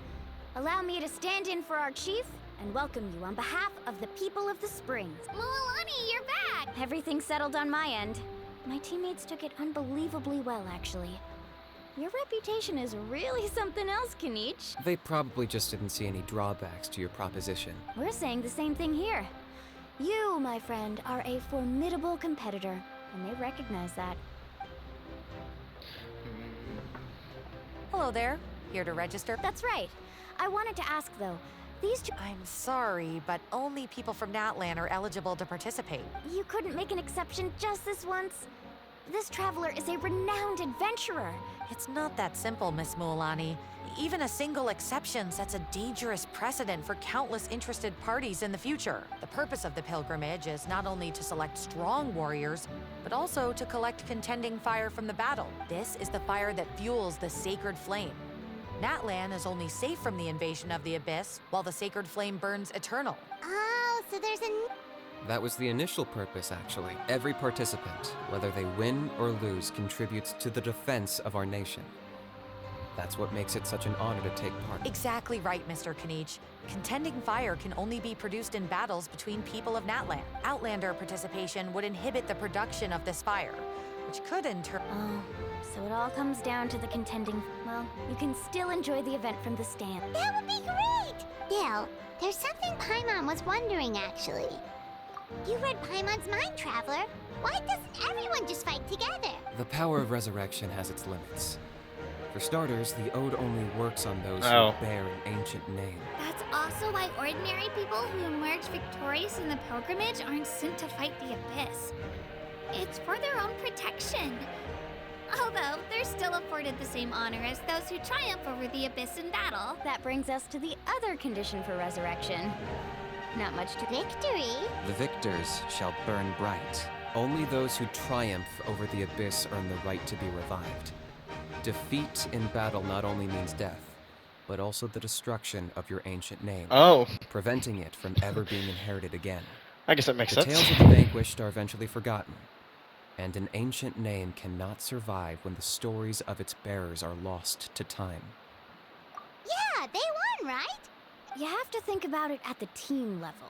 allow me to stand in for our chief and welcome you on behalf of the people of the Springs. Mualani, you're back! Everything's settled on my end. My teammates took it unbelievably well, actually. Your reputation is really something else, Kanich. They probably just didn't see any drawbacks to your proposition. We're saying the same thing here. You, my friend, are a formidable competitor, and they recognize that. Hello there. Here to register? That's right. I wanted to ask, though, these two... I'm sorry, but only people from Natland are eligible to participate. You couldn't make an exception just this once? This traveler is a renowned adventurer. It's not that simple, Miss Mualani. Even a single exception sets a dangerous precedent for countless interested parties in the future. The purpose of the pilgrimage is not only to select strong warriors, but also to collect contending fire from the battle. This is the fire that fuels the sacred flame. Natland is only safe from the invasion of the Abyss, while the sacred flame burns eternal. Oh, so there's a... That was the initial purpose, actually. Every participant, whether they win or lose, contributes to the defense of our nation. That's what makes it such an honor to take part. Exactly right, Mr. Kanich. Contending fire can only be produced in battles between people of Natland. Outlander participation would inhibit the production of this fire, which could in turn... Oh, so it all comes down to the contending... Well, you can still enjoy the event from the stand. That would be great! Dale, there's something Paimon was wondering, actually. You read Paimon's mind, Traveler. Why doesn't everyone just fight together? The power of resurrection has its limits. For starters, the Ode only works on those Oh. who bear an ancient name. That's also why ordinary people who emerge victorious in the pilgrimage aren't sent to fight the Abyss. It's for their own protection. Although, they're still afforded the same honor as those who triumph over the Abyss in battle. That brings us to the other condition for resurrection. Not much to... Victory? The victors shall burn bright. Only those who triumph over the Abyss earn the right to be revived. Defeat in battle not only means death, but also the destruction of your ancient name, Oh, preventing it from ever being inherited again. I guess that makes The sense. tales of the vanquished are eventually forgotten, and an ancient name cannot survive when the stories of its bearers are lost to time. Yeah, they won, right? You have to think about it at the team level.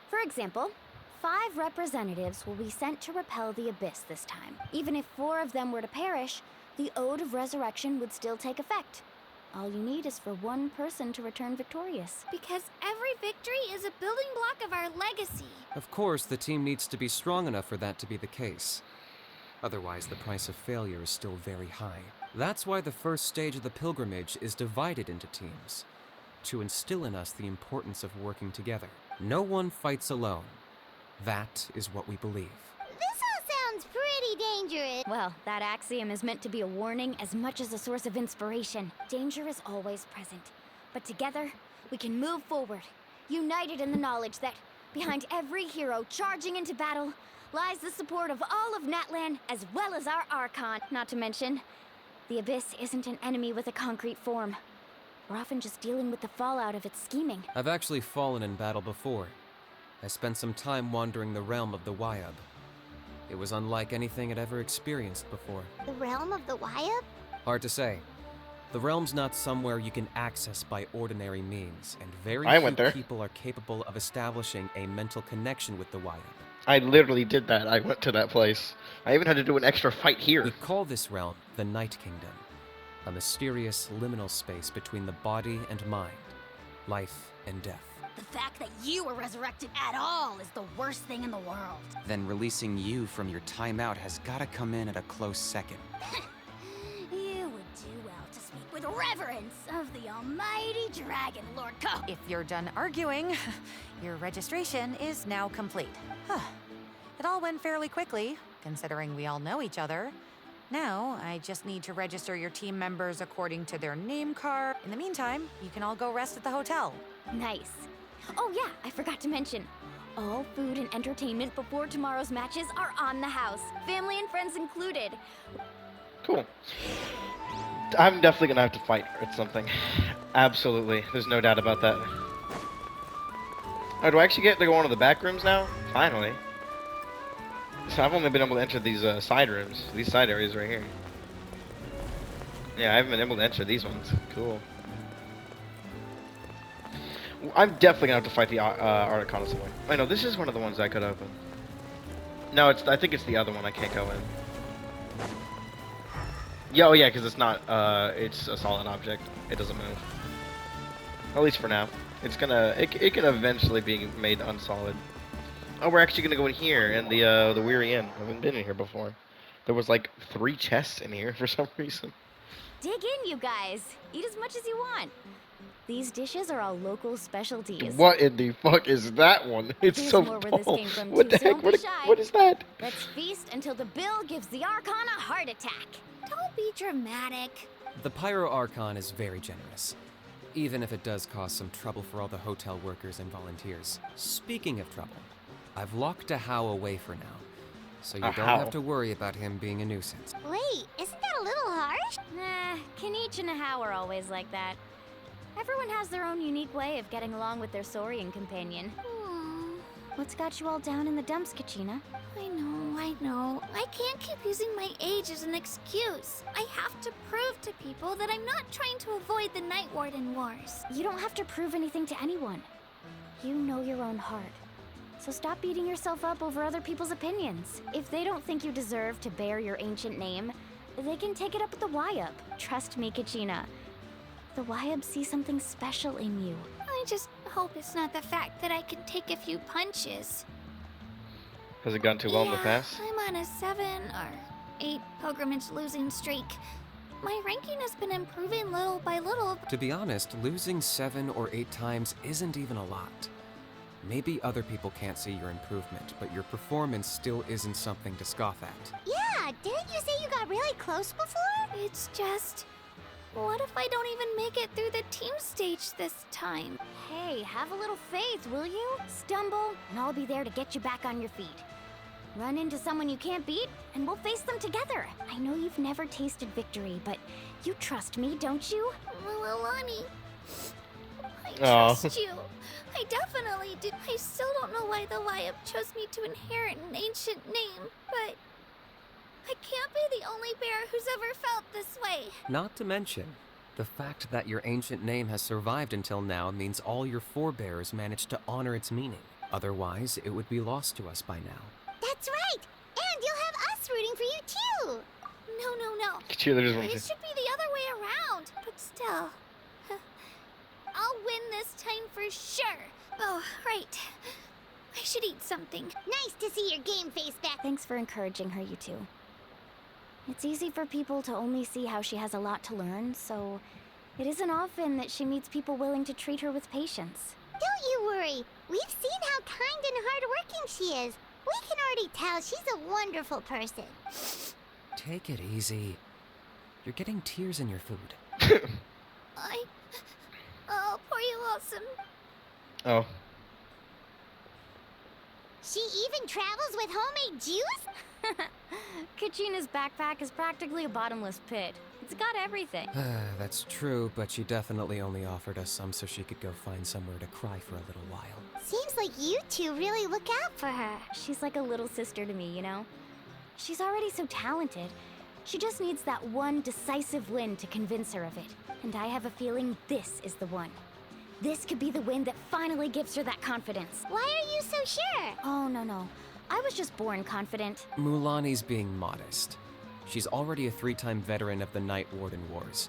For example, 5 representatives will be sent to repel the Abyss this time. Even if 4 of them were to perish, the Ode of Resurrection would still take effect. All you need is for one person to return victorious. Because every victory is a building block of our legacy. Of course, the team needs to be strong enough for that to be the case. Otherwise, the price of failure is still very high. That's why the first stage of the pilgrimage is divided into teams, to instill in us the importance of working together. No one fights alone. That is what we believe. This all sounds pretty dangerous. Well, that axiom is meant to be a warning as much as a source of inspiration. Danger is always present, but together, we can move forward, united in the knowledge that behind every hero charging into battle lies the support of all of Natlan as well as our Archon. Not to mention, the Abyss isn't an enemy with a concrete form. We're often just dealing with the fallout of its scheming. I've actually fallen in battle before. I spent some time wandering the realm of the Wyab. It was unlike anything I'd ever experienced before. The realm of the Wyab? Hard to say. The realm's not somewhere you can access by ordinary means, and very I went few there. people are capable of establishing a mental connection with the Wyab. I literally did that. I went to that place. I even had to do an extra fight We here. call this realm the Night Kingdom, a mysterious liminal space between the body and mind, life and death. The fact that you were resurrected at all is the worst thing in the world. Then releasing you from your timeout has gotta come in at a close second. You would do well to speak with reverence of the almighty Dragon Lord Co. If you're done arguing, your registration is now complete. It all went fairly quickly, considering we all know each other. Now, I just need to register your team members according to their name card. In the meantime, you can all go rest at the hotel. Nice. Oh yeah, I forgot to mention. All food and entertainment before tomorrow's matches are on the house. Family and friends included. Cool. I'm definitely gonna have to fight at something. Absolutely. There's no doubt about that. Oh, do I actually get to go into the back rooms now? Finally. So I've only been able to enter these side rooms. These side areas right here. Yeah, I haven't been able to enter these ones. Cool. I'm definitely gonna have to fight the Archon somewhere. I know, this is one of the ones I could open. No, I think it's the other one I can't go in. Yeah, oh yeah, because it's not, it's a solid object. It doesn't move. At least for now. It's gonna, it can eventually be made unsolid. Oh, we're actually gonna go in here, in the Weary Inn. I haven't been in here before. There was like 3 chests in here for some reason. Dig in, you guys. Eat as much as you want. These dishes are all local specialties. What in the fuck is that one? It's There's so more where this tall. came from, What too, the so heck? don't be shy. What is that? Let's feast until the bill gives the Archon a heart attack. Don't be dramatic. The Pyro Archon is very generous, even if it does cause some trouble for all the hotel workers and volunteers. Speaking of trouble, I've locked a How away for now, so you A don't How? have to worry about him being a nuisance. Wait, isn't that a little harsh? Nah, Kinich and How are always like that. Everyone has their own unique way of getting along with their Saurian companion. Aw, What's got you all down in the dumps, Kachina? I know. I can't keep using my age as an excuse. I have to prove to people that I'm not trying to avoid the Night Warden Wars. You don't have to prove anything to anyone. You know your own heart. So stop beating yourself up over other people's opinions. If they don't think you deserve to bear your ancient name, they can take it up with the Wyab. Trust me, Kachina. The Wyab see something special in you. I just hope it's not the fact that I can take a few punches. Has it gone too well in the past? I'm on a 7 or 8 pilgrimage losing streak. My ranking has been improving little by little. To be honest, losing 7 or 8 times isn't even a lot. Maybe other people can't see your improvement, but your performance still isn't something to scoff at. Yeah, didn't you say you got really close before? It's just... what if I don't even make it through the team stage this time? Hey, have a little faith, will you? Stumble, and I'll be there to get you back on your feet. Run into someone you can't beat, and we'll face them together. I know you've never tasted victory, but you trust me, don't you? Lonnie, I Aw. trust you. I definitely do. I still don't know why the Wyab chose me to inherit an ancient name, but I can't be the only bear who's ever felt this way. Not to mention, the fact that your ancient name has survived until now means all your forebears managed to honor its meaning. Otherwise, it would be lost to us by now. That's right! And you'll have us rooting for you too! No. Cheerleaders want It to. should be the other way around. But still, this time for sure. Oh, right. I should eat something. Nice to see your game face back. Thanks for encouraging her, you two. It's easy for people to only see how she has a lot to learn, so it isn't often that she meets people willing to treat her with patience. Don't you worry. We've seen how kind and hardworking she is. We can already tell she's a wonderful person. Take it easy. You're getting tears in your food. I'll pour you all some. Oh. She even travels with homemade juice? Kachina's backpack is practically a bottomless pit. It's got everything. That's true, but she definitely only offered us some so she could go find somewhere to cry for a little while. Seems like you two really look out for her. She's like a little sister to me, you know? She's already so talented. She just needs that one decisive win to convince her of it. And I have a feeling this is the one. This could be the win that finally gives her that confidence. Why are you so sure? Oh, no. I was just born confident. Mulani's being modest. She's already a 3-time veteran of the Night Warden Wars.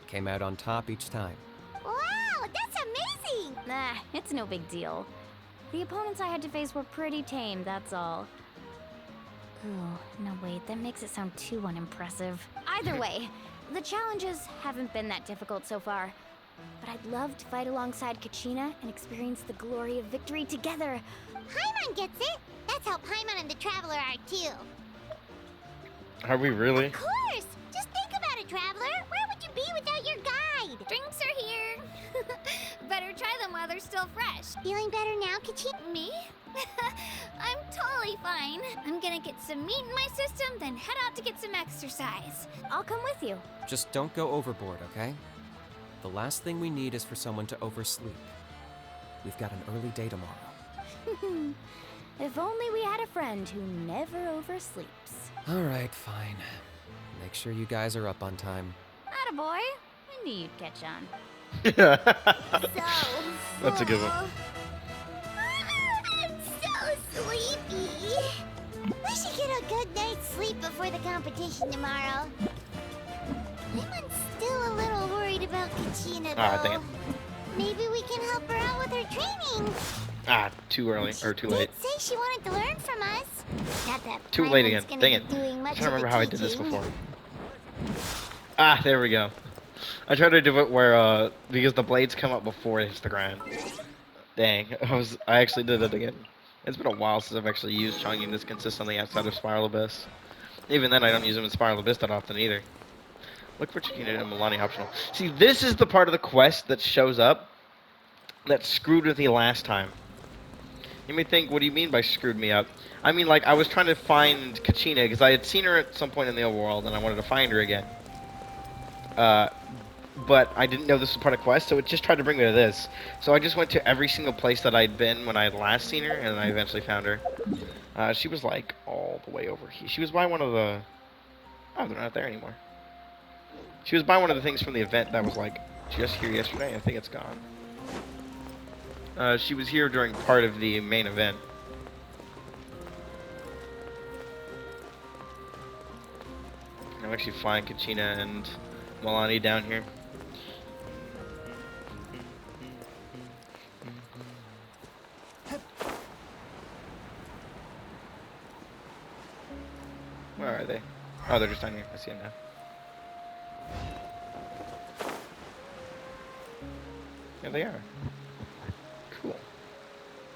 Came out on top each time. Wow, that's amazing! Nah, it's no big deal. The opponents I had to face were pretty tame, that's all. Ooh, no wait, that makes it sound too unimpressive. Either way, the challenges haven't been that difficult so far. But I'd love to fight alongside Kachina and experience the glory of victory together. Paimon gets it. That's how Paimon and the Traveler are too. Are we really? Of course! Just think about it, Traveler. Where would you be without your guide? Drinks are here. Better try them while they're still fresh. Feeling better now, Kachina? Me? I'm totally fine. I'm gonna get some meat in my system, then head out to get some exercise. I'll come with you. Just don't go overboard, okay? The last thing we need is for someone to oversleep. We've got an early day tomorrow. If only we had a friend who never oversleeps. Alright, fine. Make sure you guys are up on time. Attaboy. I knew you'd catch on. That's a good one. I'm so sleepy. We should get a good night's sleep before the competition tomorrow. I'm still a little worried about Kachina, though. Ah, dang it. Maybe we can help her out with her training. Too early, or too late. Did say she wanted to learn from us. Not that Too late Paimon's again. gonna Dang be it. doing I'm much trying to of the remember how I did this teaching. before. There we go. I tried to do it where, because the blades come up before it hits the ground. Dang, I actually did it again. It's been a while since I've actually used Chongqing this consistently outside of Spiral Abyss. Even then, I don't use them in Spiral Abyss that often either. Look for Chiquita and Milani optional. See, this is the part of the quest that shows up that screwed with me last time. You may think, what do you mean by screwed me up? I mean, like, I was trying to find Kachina, because I had seen her at some point in the overworld, and I wanted to find her again. But I didn't know this was part of quest, so it just tried to bring me to this. So I just went to every single place that I'd been when I had last seen her, and I eventually found her. She was, like, all the way over here. She was by one of the... Oh, they're not there anymore. She was by one of the things from the event that was, like, just here yesterday. I think it's gone. She was here during part of the main event. I'm actually flying Kachina and Milani down here. Where are they? Oh, they're just down here. I see them now. Yeah, they are.